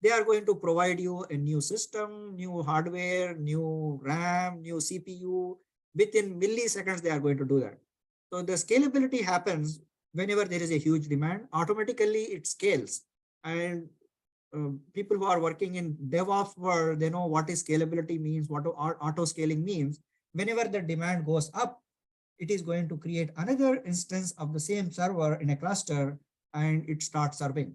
they are going to provide you a new system, new hardware, new RAM, new CPU. Within milliseconds, they are going to do that. So the scalability happens whenever there is a huge demand, automatically it scales. And people who are working in DevOps world, they know what is scalability means, what auto scaling means. Whenever the demand goes up, it is going to create another instance of the same server in a cluster, and it starts serving.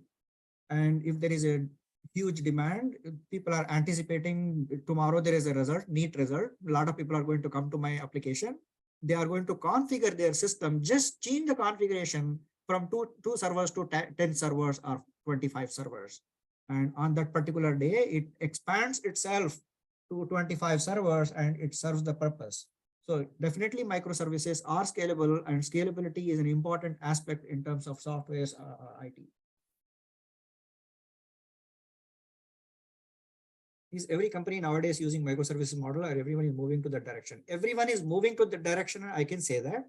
And if there is a huge demand, people are anticipating tomorrow there is a result, NEET result. A lot of people are going to come to my application. They are going to configure their system, just change the configuration from two servers to 10 servers or 25 servers. And on that particular day, it expands itself to 25 servers and it serves the purpose. So definitely microservices are scalable, and scalability is an important aspect in terms of software IT. Is every company nowadays using microservices model, or everyone is moving to that direction? Everyone is moving to the direction. I can say that.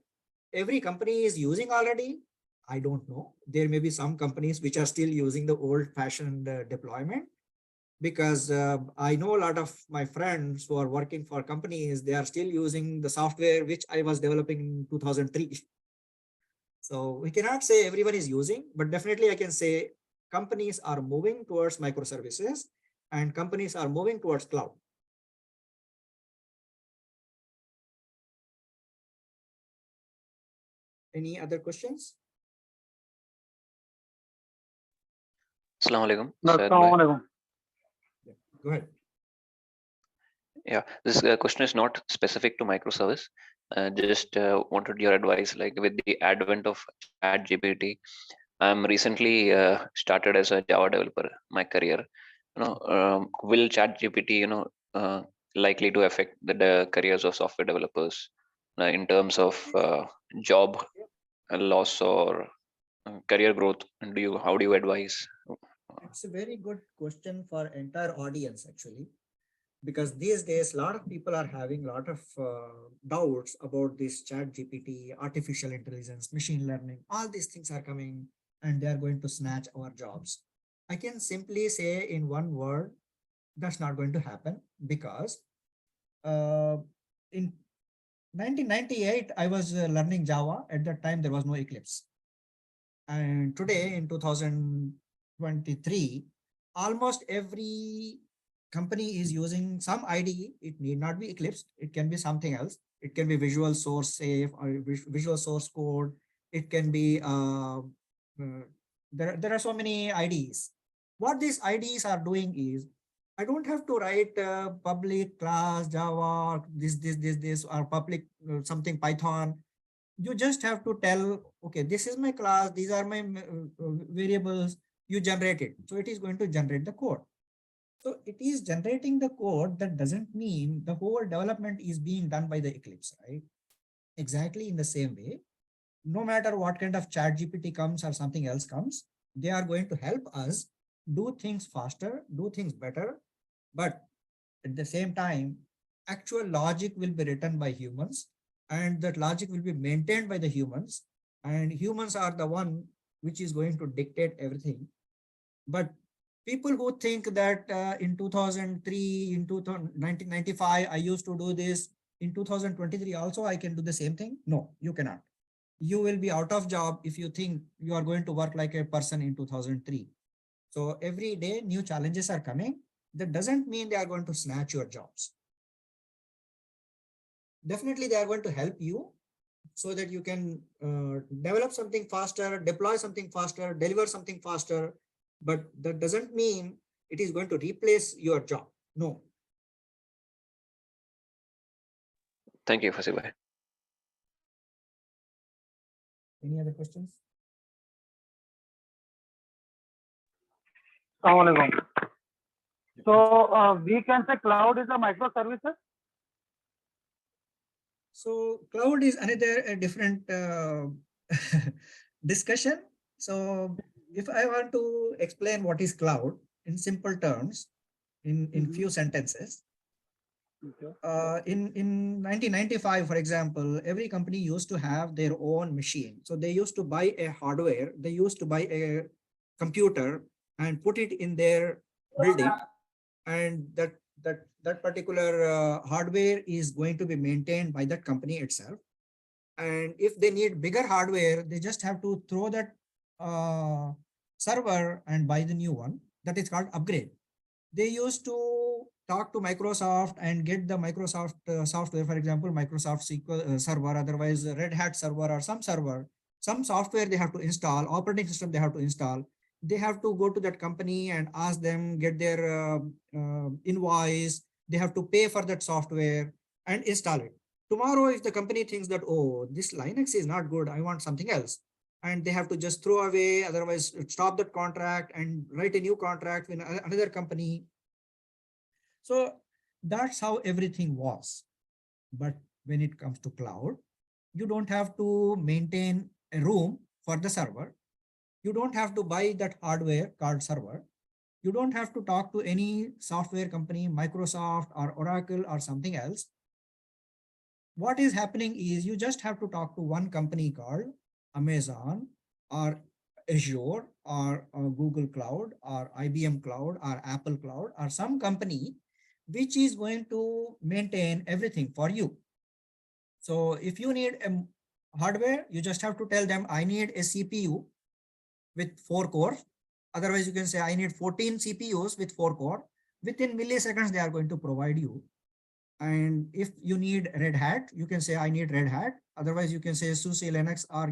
Every company is using already. I don't know. There may be some companies which are still using the old fashioned deployment, because I know a lot of my friends who are working for companies, they are still using the software which I was developing in 2003. So we cannot say everyone is using, but definitely I can say companies are moving towards microservices and companies are moving towards cloud. Any other questions? Assalamu alaikum. Assalamualaikum. Go ahead. Yeah, this question is not specific to microservice. Just wanted your advice, like with the advent of ChatGPT. I'm recently started as a Java developer, my career. Will ChatGPT, likely to affect the careers of software developers in terms of job loss or career growth? And how do you advise? It's a very good question for entire audience actually, because these days a lot of people are having a lot of doubts about this ChatGPT, artificial intelligence, machine learning. All these things are coming and they are going to snatch our jobs. I can simply say in one word, that's not going to happen because in 1998, I was learning Java. At that time, there was no Eclipse. And today in 2023, almost every company is using some IDE. It need not be Eclipse. It can be something else. It can be Visual Source Safe or Visual Source Code. It can be, there are so many IDEs. What these IDEs are doing is, I don't have to write public class Java, this, or public something Python. You just have to tell, okay, this is my class, these are my variables, you generate it. So it is going to generate the code. So it is generating the code. That doesn't mean the whole development is being done by the Eclipse, right? Exactly in the same way, no matter what kind of chat GPT comes or something else comes, they are going to help us do things faster, do things better. But at the same time, actual logic will be written by humans, and that logic will be maintained by the humans, and humans are the one which is going to dictate everything. But people who think that in 2003, in 1995, I used to do this, in 2023 also I can do the same thing. No, you cannot. You will be out of job if you think you are going to work like a person in 2003. So every day new challenges are coming. That doesn't mean they are going to snatch your jobs. Definitely they are going to help you so that you can develop something faster, deploy something faster, deliver something faster. But that doesn't mean it is going to replace your job. No. Thank you, Fasiuddin. Any other questions? Assalamualaikum. So we can say cloud is a microservices. So cloud is another different discussion. So if I want to explain what is cloud in simple terms, in few sentences, in 1995, for example, every company used to have their own machine. So they used to buy a hardware, they used to buy a computer and put it in their building, and that particular hardware is going to be maintained by that company itself. And if they need bigger hardware, they just have to throw that server and buy the new one. That is called upgrade. They used to talk to Microsoft and get the Microsoft software, for example, Microsoft SQL server, otherwise Red Hat server or some server, some software they have to install, operating system they have to install. They have to go to that company and ask them, get their invoice. They have to pay for that software and install it. Tomorrow, if the company thinks that, oh, this Linux is not good, I want something else, and they have to just throw away, otherwise stop that contract and write a new contract with another company. So that's how everything was. But when it comes to cloud, you don't have to maintain a room for the server. You don't have to buy that hardware called server. You don't have to talk to any software company, Microsoft or Oracle or something else. What is happening is you just have to talk to one company called Amazon or Azure or Google Cloud or IBM Cloud or Apple Cloud or some company which is going to maintain everything for you. So if you need a hardware, you just have to tell them, I need a CPU with 4 cores. Otherwise, you can say, I need 14 CPUs with 4 core. Within milliseconds, they are going to provide you. And if you need Red Hat, you can say, I need Red Hat. Otherwise, you can say SUSE Linux or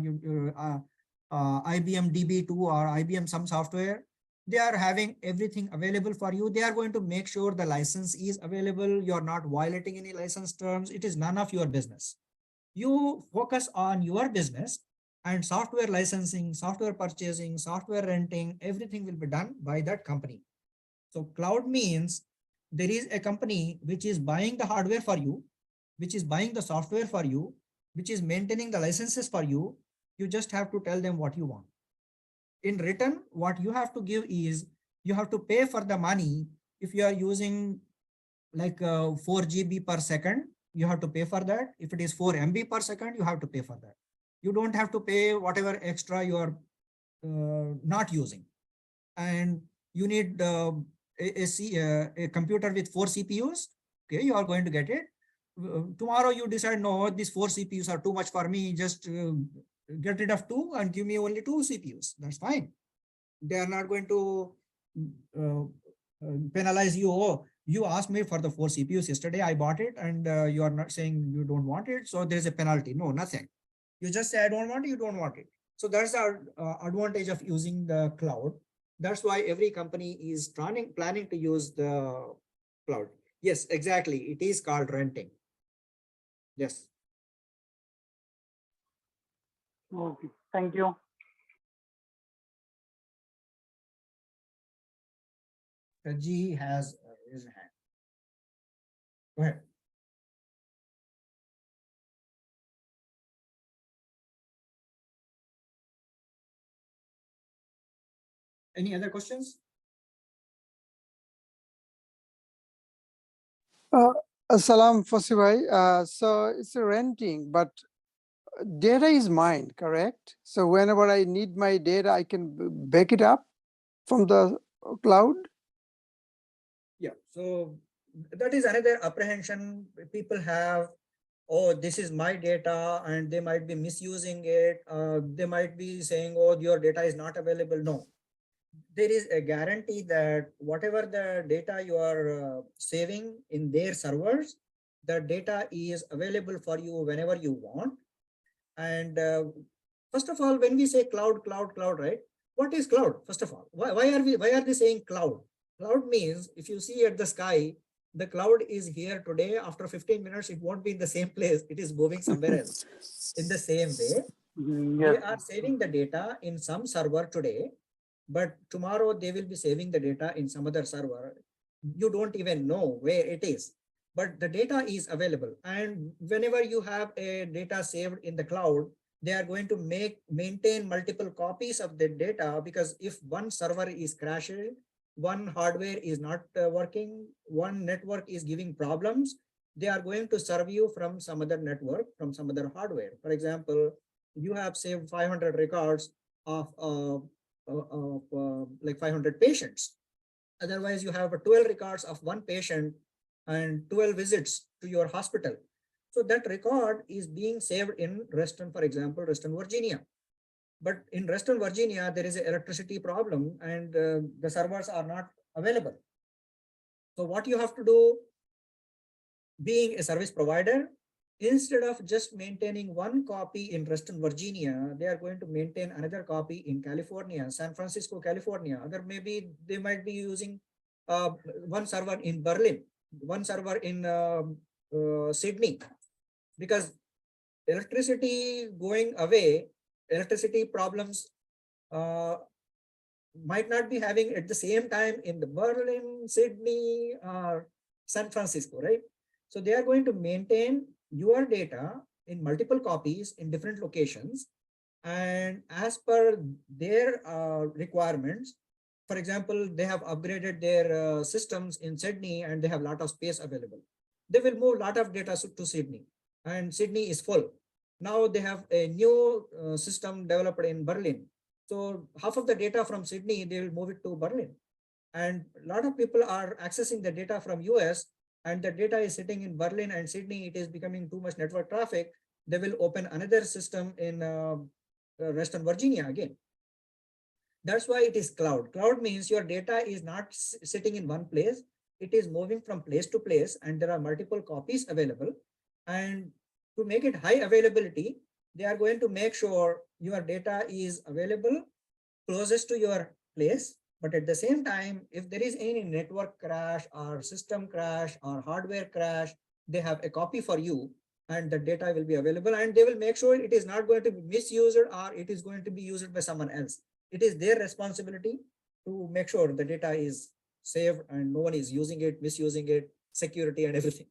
IBM DB2 or IBM some software. They are having everything available for you. They are going to make sure the license is available. You're not violating any license terms. It is none of your business. You focus on your business, and software licensing, software purchasing, software renting, everything will be done by that company. So cloud means there is a company which is buying the hardware for you, which is buying the software for you, which is maintaining the licenses for you. You just have to tell them what you want. In return, what you have to give is you have to pay for the money. If you are using like 4 GB per second, you have to pay for that. If it is 4 MB per second, you have to pay for that. You don't have to pay whatever extra you are not using. And you need a computer with 4 CPUs, okay, you are going to get it. Tomorrow you decide, no, these 4 CPUs are too much for me, just get rid of 2 and give me only 2 CPUs. That's fine. They are not going to penalize you. Oh, you asked me for the 4 CPUs yesterday, I bought it, and you are not saying you don't want it, so there is a penalty. No, nothing. You just say, I don't want it, you don't want it. So that's our advantage of using the cloud. That's why every company is planning to use the cloud. Yes, exactly. It is called renting. Yes. Okay, thank you. G has his hand. Go ahead. Any other questions? Assalam Fasibai. So it's a renting, but data is mine, correct? So whenever I need my data, I can back it up from the cloud. Yeah. So that is another apprehension people have. Oh, this is my data, and they might be misusing it. They might be saying, oh, your data is not available. No, there is a guarantee that whatever the data you are saving in their servers, the data is available for you whenever you want. And first of all, when we say cloud, right? What is cloud? First of all, why are they saying cloud? Cloud means if you see at the sky, the cloud is here today. After 15 minutes, it won't be in the same place. It is moving somewhere else. In the same way, they are saving the data in some server today, but tomorrow they will be saving the data in some other server. You don't even know where it is, but the data is available. And whenever you have a data saved in the cloud, they are going to maintain multiple copies of the data, because if one server is crashing, one hardware is not working, one network is giving problems, they are going to serve you from some other network, from some other hardware. For example, you have saved 500 records of like 500 patients. Otherwise, you have 12 records of one patient and 12 visits to your hospital. So that record is being saved in Reston, for example, Reston, Virginia. But in Reston, Virginia, there is an electricity problem, and the servers are not available. So what you have to do, being a service provider, instead of just maintaining one copy in Reston, Virginia, they are going to maintain another copy in California, San Francisco, California. Other maybe they might be using one server in Berlin, one server in Sydney, because electricity going away, electricity problems might not be having at the same time in the Berlin, Sydney, or San Francisco, right? So they are going to maintain your data in multiple copies in different locations, and as per their requirements. For example, they have upgraded their systems in Sydney and they have a lot of space available. They will move a lot of data to Sydney, and Sydney is full. Now they have a new system developed in Berlin. So half of the data from Sydney, they will move it to Berlin. And a lot of people are accessing the data from US, and the data is sitting in Berlin and Sydney. It is becoming too much network traffic. They will open another system in Western Virginia again. That's why it is cloud. Cloud means your data is not sitting in one place. It is moving from place to place, and there are multiple copies available. And to make it high availability, they are going to make sure your data is available closest to your place. But at the same time, if there is any network crash or system crash or hardware crash, they have a copy for you, and the data will be available, and they will make sure it is not going to be misused or it is going to be used by someone else. It is their responsibility to make sure the data is saved and no one is using it, misusing it, security and everything.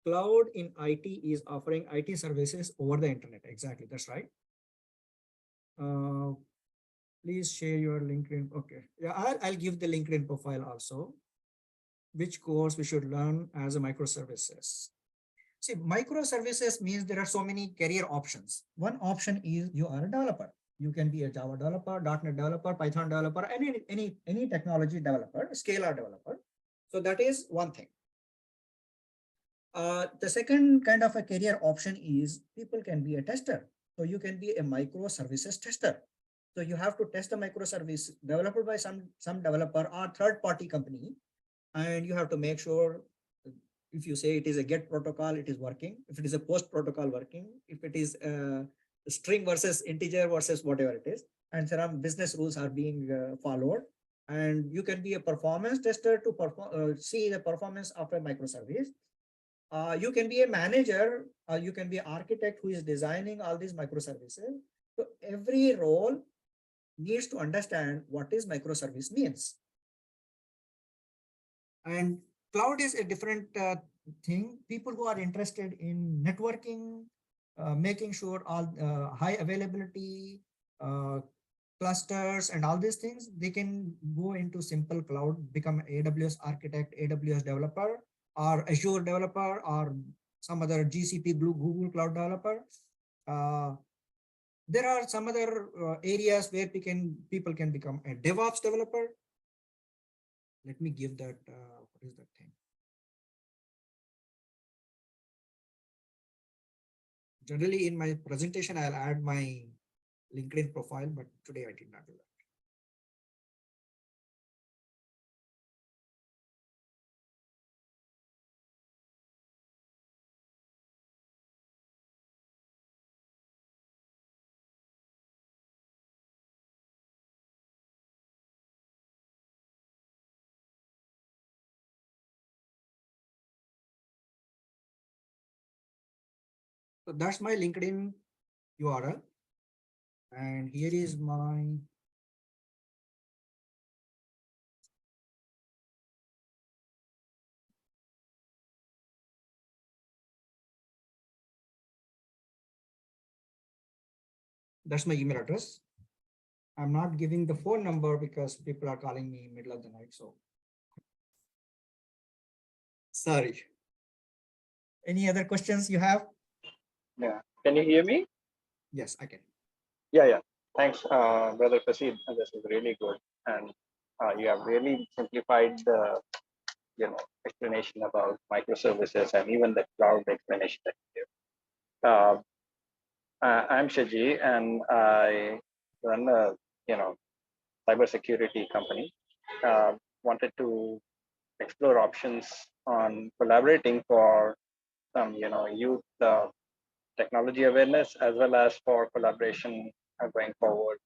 Cloud in IT is offering IT services over the internet. Exactly, that's right. Please share your LinkedIn. Okay, yeah, I'll give the LinkedIn profile also. Which course we should learn as a microservices? See, microservices means there are so many career options. One option is you are a developer. You can be a Java developer, .NET developer, Python developer, any technology developer, Scala developer. So that is one thing. The second kind of a career option is people can be a tester. So you can be a microservices tester. So you have to test a microservice developed by some developer or third party company, and you have to make sure if you say it is a GET protocol, it is working. If it is a POST protocol working, if it is a string versus integer versus whatever it is, and some business rules are being followed. And you can be a performance tester to see the performance of a microservice. You can be a manager, you can be an architect who is designing all these microservices. So every role needs to understand what is microservice means. And cloud is a different thing. People who are interested in networking, making sure all high availability, clusters and all these things, they can go into simple cloud, become AWS architect, AWS developer, or Azure developer, or some other GCP Google Cloud developer. There are some other areas where people can become a DevOps developer. Let me give that, what is that thing? Generally in my presentation, I'll add my LinkedIn profile, but today I did not do that. So that's my LinkedIn URL. And here is my that's my email address. I'm not giving the phone number because people are calling me middle of the night. So sorry. Any other questions you have? Yeah. Can you hear me? Yes, I can. Yeah. Thanks, Brother Fasid. This is really good. And you have really simplified the explanation about microservices and even the cloud explanation that you give. I'm Shaji, and I run a cybersecurity company. Wanted to explore options on collaborating for some youth technology awareness, as well as for collaboration going forward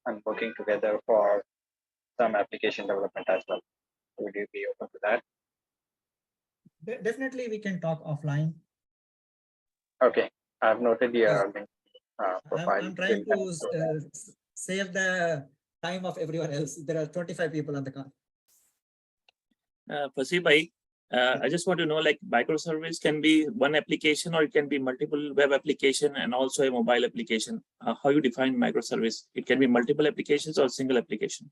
and working together for some application development as well. Would you be open to that? Definitely, we can talk offline. Okay, I've noted your link profile. I'm trying to save the time of everyone else. There are 25 people on the call. Fasid bhai, I just want to know, like, microservice can be one application or it can be multiple web application and also a mobile application. How you define microservice? It can be multiple applications or single application.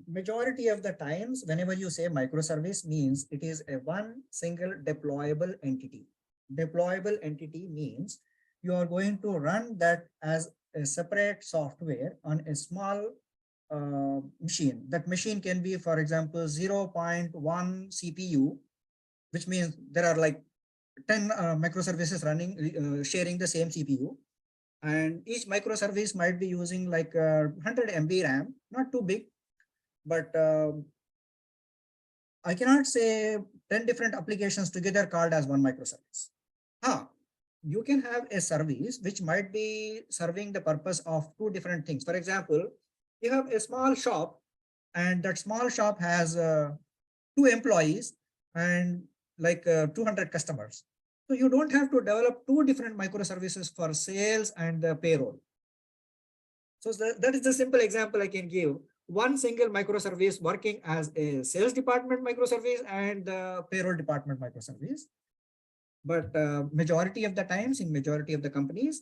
Majority of the times, whenever you say microservice, means it is a one single deployable entity. Deployable entity means you are going to run that as a separate software on a small machine. That machine can be, for example, 0.1 CPU, which means there are like 10 microservices running, sharing the same CPU. And each microservice might be using like 100 MB RAM, not too big, but I cannot say 10 different applications together called as one microservice. You can have a service which might be serving the purpose of two different things. For example, you have a small shop, and that small shop has 2 employees and like 200 customers. So you don't have to develop 2 different microservices for sales and the payroll. So that is the simple example I can give. One single microservice working as a sales department microservice and the payroll department microservice. But majority of the times, in majority of the companies,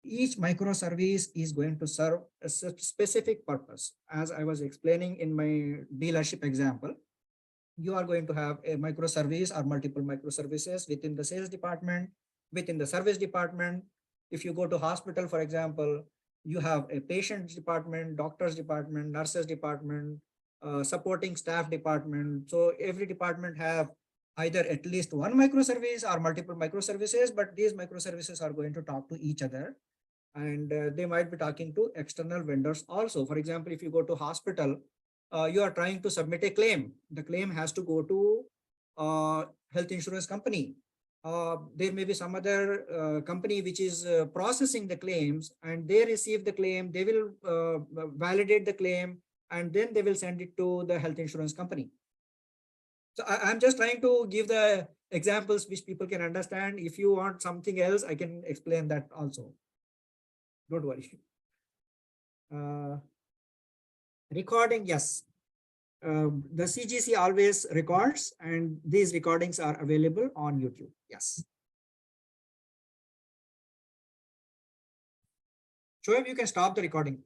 each microservice is going to serve a specific purpose. As I was explaining in my dealership example, you are going to have a microservice or multiple microservices within the sales department, within the service department. If you go to hospital, for example, you have a patient's department, doctor's department, nurses department, supporting staff department. So every department have either at least one microservice or multiple microservices, but these microservices are going to talk to each other, and they might be talking to external vendors also. For example, if you go to hospital, you are trying to submit a claim. The claim has to go to health insurance company. There may be some other company which is processing the claims, and they receive the claim, they will validate the claim, and then they will send it to the health insurance company. So I'm just trying to give the examples which people can understand. If you want something else, I can explain that also. Don't worry. Recording, yes. The CGC always records, and these recordings are available on YouTube. Yes. Shoaib, you can stop the recording.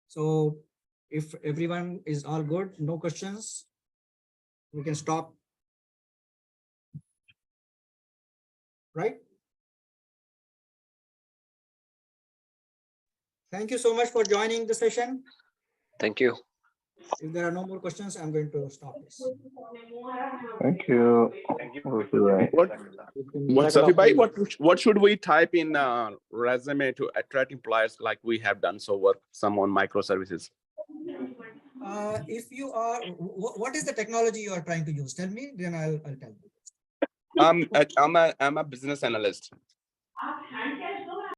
So if everyone is all good, no questions, we can stop. Right? Thank you so much for joining the session. Thank you. If there are no more questions, I'm going to stop this. Thank you. Safi bhai, what should we type in resume to attract employers like we have done so work some on microservices? If you are, what is the technology you are trying to use? Tell me, then I'll tell you. I'm a business analyst.